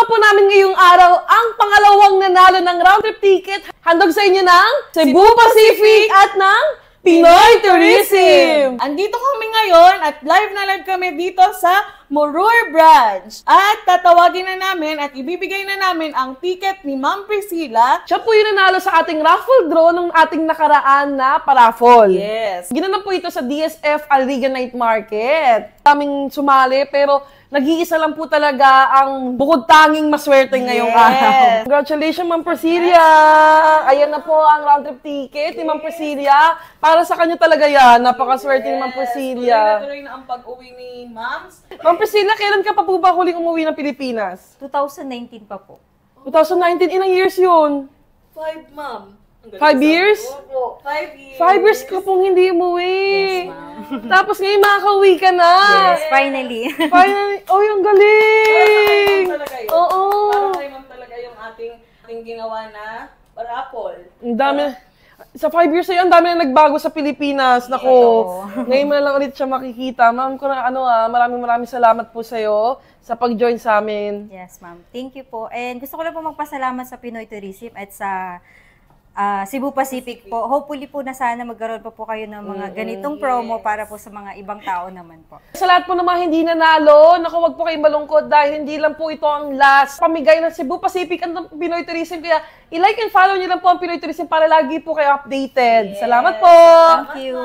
naman po namin ngayong araw ang pangalawang nanalo ng round trip ticket. Handog sa inyo ng Cebu Pacific at ng Pinoy Tourism! Andito kami ngayon at live kami dito sa Murur Branch. At tatawagin na namin at ibibigay na namin ang ticket ni Ma'am Priscilla. Siya po yung nanalo sa ating raffle draw ng ating nakaraan na paraffle. Yes. Ginanap po ito sa DSF Alriga Night Market. Kaming sumali pero nag-iisa lang po talaga ang bukod tanging maswerte ngayong araw. Congratulations, Ma'am Priscilla! Ayan na po ang round trip ticket ni Ma'am Priscilla. Para sa kanya talaga yan. Napakaswerte ni Ma'am Priscilla. Tuloy na ang pag-uwi ni Ma'am. Ma'am Priscilla, kailan ka pa po ba huling umuwi ng Pilipinas? 2019 pa po. 2019, ilang years yun? 5, Ma'am. 5 years? Opo, 5 years. 5 years ka pong hindi umuwi. Yes, ma'am. Tapos ngayon makakauwi ka na. Yes, finally. Finally. Oh, yung galing! Oo. Para kay Ma'am talaga yung ating ginawa na raffle. Ang dami. Sa 5 years na yun, ang dami na nagbago sa Pilipinas. Nako, ngayon mo na lang ulit siya makikita. Ma'am, maraming salamat po sa'yo sa pag-join sa amin. Yes, ma'am. Thank you po. And gusto ko lang po magpasalamat sa Pinoy Tourism at sa Cebu Pacific po. Hopefully po na sana magkaroon pa po kayo ng mga ganitong promo para po sa mga ibang tao naman po. Sa lahat po ng mga hindi nanalo, naku, wag po kayong malungkot dahil hindi lang po ito ang last pamigay ng Cebu Pacific at ng Pinoy Tourism. Kaya i-like and follow niyo lang po ang Pinoy Tourism para lagi po kayo updated. Salamat po! Thank you!